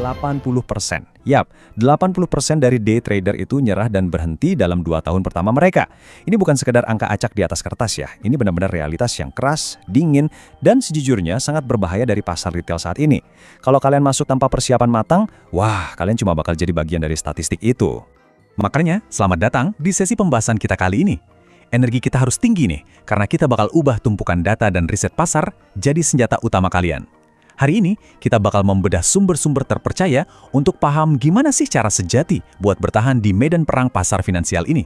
80%. Yap, 80% dari day trader itu nyerah dan berhenti dalam 2 tahun pertama mereka. Ini bukan sekedar angka acak di atas kertas ya. Ini benar-benar realitas yang keras, dingin, dan sejujurnya sangat berbahaya dari pasar retail saat ini. Kalau kalian masuk tanpa persiapan matang, wah, kalian cuma bakal jadi bagian dari statistik itu. Makanya, selamat datang di sesi pembahasan kita kali ini. Energi kita harus tinggi nih, karena kita bakal ubah tumpukan data dan riset pasar jadi senjata utama kalian. Hari ini, kita bakal membedah sumber-sumber terpercaya untuk paham gimana sih cara sejati buat bertahan di medan perang pasar finansial ini.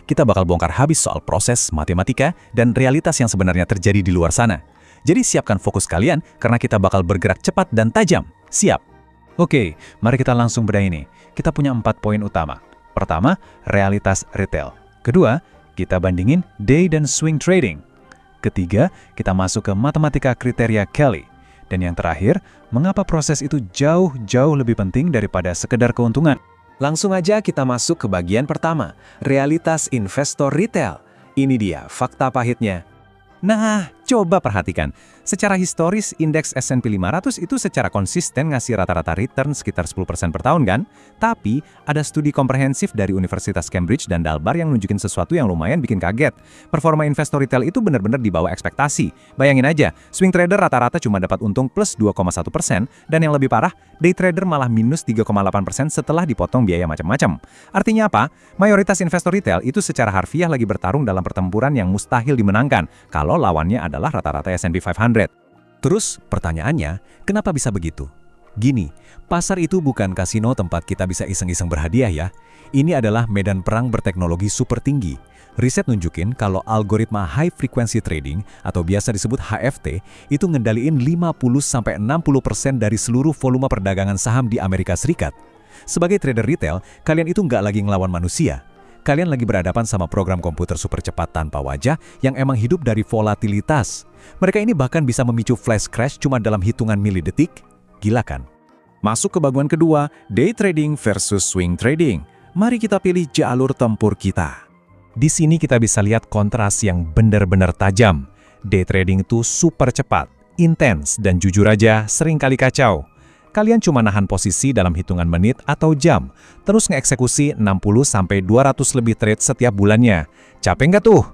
Kita bakal bongkar habis soal proses, matematika, dan realitas yang sebenarnya terjadi di luar sana. Jadi siapkan fokus kalian, karena kita bakal bergerak cepat dan tajam. Siap? Oke, mari kita langsung bedah ini. Kita punya 4 poin utama. Pertama, realitas retail. Kedua, kita bandingin day dan swing trading. Ketiga, kita masuk ke matematika kriteria Kelly. Dan yang terakhir, mengapa proses itu jauh lebih penting daripada sekedar keuntungan. Langsung aja kita masuk ke bagian pertama, realitas investor retail. Ini dia fakta pahitnya. Nah, coba perhatikan. Secara historis, indeks S&P 500 itu secara konsisten ngasih rata-rata return sekitar 10% per tahun kan? Tapi, ada studi komprehensif dari Universitas Cambridge dan Dalbar yang nunjukin sesuatu yang lumayan bikin kaget. Performa investor retail itu benar-benar di bawah ekspektasi. Bayangin aja, swing trader rata-rata cuma dapat untung plus 2,1%, dan yang lebih parah, day trader malah minus 3,8% setelah dipotong biaya macam-macam. Artinya apa? Mayoritas investor retail itu secara harfiah lagi bertarung dalam pertempuran yang mustahil dimenangkan, kalau lawannya adalah rata-rata S&P 500. Terus, pertanyaannya, kenapa bisa begitu? Gini, pasar itu bukan kasino tempat kita bisa iseng-iseng berhadiah ya. Ini adalah medan perang berteknologi super tinggi. Riset nunjukin kalau algoritma high frequency trading atau biasa disebut HFT itu ngendaliin 50-60% dari seluruh volume perdagangan saham di Amerika Serikat. Sebagai trader retail, kalian itu nggak lagi ngelawan manusia. Kalian lagi berhadapan sama program komputer super cepat tanpa wajah yang emang hidup dari volatilitas. Mereka ini bahkan bisa memicu flash crash cuma dalam hitungan milidetik. Gila kan? Masuk ke bagian kedua, day trading versus swing trading. Mari kita pilih jalur tempur kita. Di sini kita bisa lihat kontras yang benar-benar tajam. Day trading itu super cepat, intens, dan jujur aja seringkali kacau. Kalian cuma nahan posisi dalam hitungan menit atau jam, terus ngeeksekusi 60-200 lebih trade setiap bulannya. Capek nggak tuh?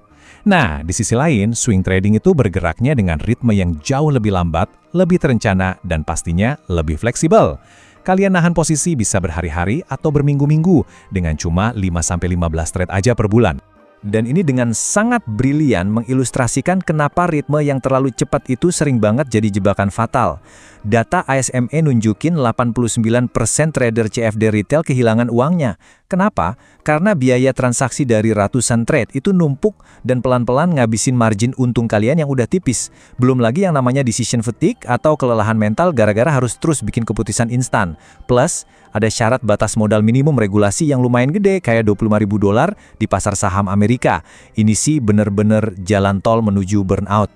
Nah, di sisi lain, swing trading itu bergeraknya dengan ritme yang jauh lebih lambat, lebih terencana, dan pastinya lebih fleksibel. Kalian nahan posisi bisa berhari-hari atau berminggu-minggu dengan cuma 5-15 trade aja per bulan. Dan ini dengan sangat brilian mengilustrasikan kenapa ritme yang terlalu cepat itu sering banget jadi jebakan fatal. Data ASME nunjukin 89% trader CFD retail kehilangan uangnya. Kenapa? Karena biaya transaksi dari ratusan trade itu numpuk dan pelan-pelan ngabisin margin untung kalian yang udah tipis. Belum lagi yang namanya decision fatigue atau kelelahan mental gara-gara harus terus bikin keputusan instan. Plus, ada syarat batas modal minimum regulasi yang lumayan gede kayak $25.000 di pasar saham Amerika. Ini sih bener-bener jalan tol menuju burnout.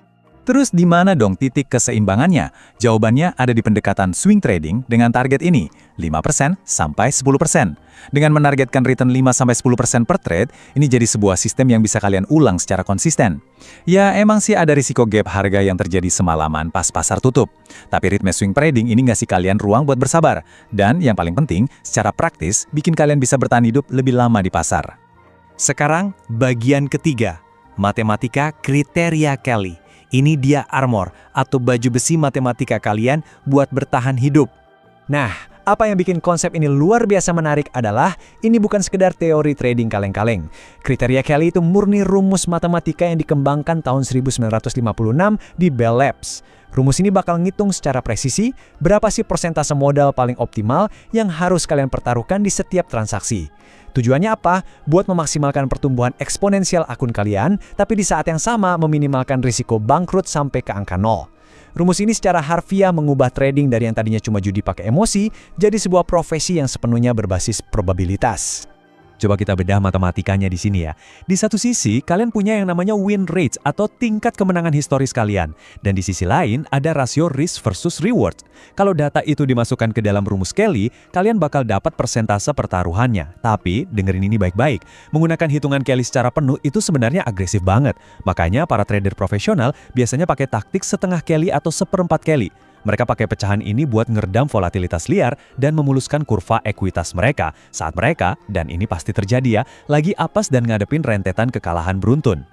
Terus di mana dong titik keseimbangannya? Jawabannya ada di pendekatan swing trading dengan target ini, 5% sampai 10%. Dengan menargetkan return 5-10% per trade, ini jadi sebuah sistem yang bisa kalian ulang secara konsisten. Ya emang sih ada risiko gap harga yang terjadi semalaman pas pasar tutup. Tapi ritme swing trading ini ngasih kalian ruang buat bersabar. Dan yang paling penting, secara praktis, bikin kalian bisa bertahan hidup lebih lama di pasar. Sekarang, bagian ketiga, matematika kriteria Kelly. Ini dia armor atau baju besi matematika kalian buat bertahan hidup. Nah, apa yang bikin konsep ini luar biasa menarik adalah ini bukan sekedar teori trading kaleng-kaleng. Kriteria Kelly itu murni rumus matematika yang dikembangkan tahun 1956 di Bell Labs. Rumus ini bakal ngitung secara presisi berapa sih persentase modal paling optimal yang harus kalian pertaruhkan di setiap transaksi. Tujuannya apa? Buat memaksimalkan pertumbuhan eksponensial akun kalian, tapi di saat yang sama meminimalkan risiko bangkrut sampai ke angka 0. Rumus ini secara harfiah mengubah trading dari yang tadinya cuma judi pakai emosi, jadi sebuah profesi yang sepenuhnya berbasis probabilitas. Coba kita bedah matematikanya di sini ya. Di satu sisi, kalian punya yang namanya win rates atau tingkat kemenangan historis kalian. Dan di sisi lain, ada rasio risk versus reward. Kalau data itu dimasukkan ke dalam rumus Kelly, kalian bakal dapat persentase pertaruhannya. Tapi, dengerin ini baik-baik. Menggunakan hitungan Kelly secara penuh itu sebenarnya agresif banget. Makanya para trader profesional biasanya pakai taktik setengah Kelly atau seperempat Kelly. Mereka pakai pecahan ini buat ngeredam volatilitas liar dan memuluskan kurva ekuitas mereka saat mereka, dan ini pasti terjadi ya, lagi apes dan ngadepin rentetan kekalahan beruntun.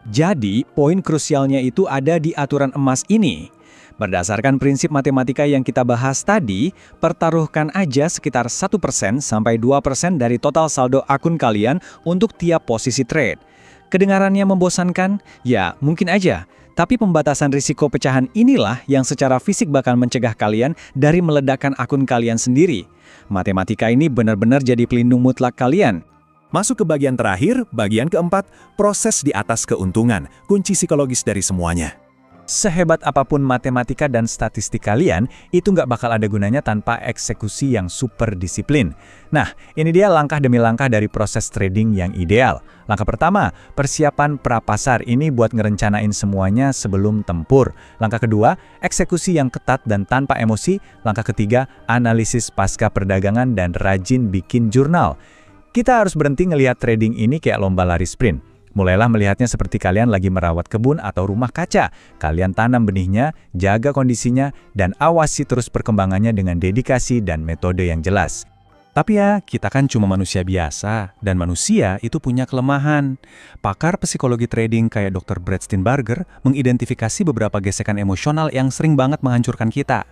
Jadi, poin krusialnya itu ada di aturan emas ini. Berdasarkan prinsip matematika yang kita bahas tadi, pertaruhkan aja sekitar 1% sampai 2% dari total saldo akun kalian untuk tiap posisi trade. Kedengarannya membosankan? Ya, mungkin aja. Tapi pembatasan risiko pecahan inilah yang secara fisik bakal mencegah kalian dari meledakkan akun kalian sendiri. Matematika ini benar-benar jadi pelindung mutlak kalian. Masuk ke bagian terakhir, bagian keempat, proses di atas keuntungan, kunci psikologis dari semuanya. Sehebat apapun matematika dan statistik kalian, itu nggak bakal ada gunanya tanpa eksekusi yang super disiplin. Nah, ini dia langkah demi langkah dari proses trading yang ideal. Langkah pertama, persiapan prapasar ini buat ngerencanain semuanya sebelum tempur. Langkah kedua, eksekusi yang ketat dan tanpa emosi. Langkah ketiga, analisis pasca perdagangan dan rajin bikin jurnal. Kita harus berhenti ngelihat trading ini kayak lomba lari sprint. Mulailah melihatnya seperti kalian lagi merawat kebun atau rumah kaca. Kalian tanam benihnya, jaga kondisinya, dan awasi terus perkembangannya dengan dedikasi dan metode yang jelas. Tapi ya, kita kan cuma manusia biasa, dan manusia itu punya kelemahan. Pakar psikologi trading kayak Dr. Brad Steenbarger mengidentifikasi beberapa gesekan emosional yang sering banget menghancurkan kita.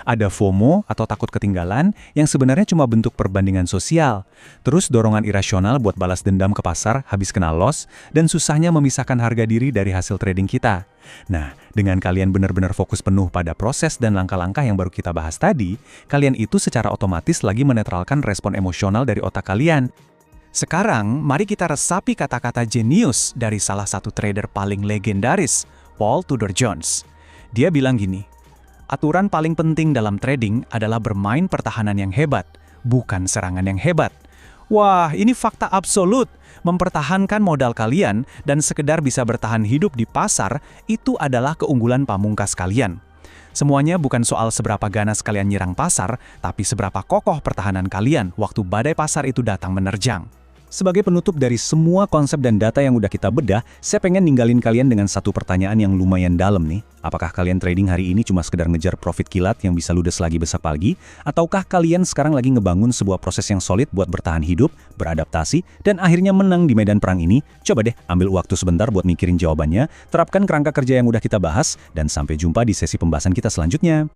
Ada FOMO atau takut ketinggalan yang sebenarnya cuma bentuk perbandingan sosial. Terus dorongan irasional buat balas dendam ke pasar habis kena loss, dan susahnya memisahkan harga diri dari hasil trading kita. Nah, dengan kalian benar-benar fokus penuh pada proses dan langkah-langkah yang baru kita bahas tadi, kalian itu secara otomatis lagi menetralkan respon emosional dari otak kalian. Sekarang, mari kita resapi kata-kata jenius dari salah satu trader paling legendaris, Paul Tudor Jones. Dia bilang gini, aturan paling penting dalam trading adalah bermain pertahanan yang hebat, bukan serangan yang hebat. Wah, ini fakta absolut. Mempertahankan modal kalian dan sekedar bisa bertahan hidup di pasar itu adalah keunggulan pamungkas kalian. Semuanya bukan soal seberapa ganas kalian nyerang pasar, tapi seberapa kokoh pertahanan kalian waktu badai pasar itu datang menerjang. Sebagai penutup dari semua konsep dan data yang udah kita bedah, saya pengen ninggalin kalian dengan satu pertanyaan yang lumayan dalam nih. Apakah kalian trading hari ini cuma sekedar ngejar profit kilat yang bisa ludes lagi besok pagi? Ataukah kalian sekarang lagi ngebangun sebuah proses yang solid buat bertahan hidup, beradaptasi, dan akhirnya menang di medan perang ini? Coba deh ambil waktu sebentar buat mikirin jawabannya, terapkan kerangka kerja yang udah kita bahas, dan sampai jumpa di sesi pembahasan kita selanjutnya.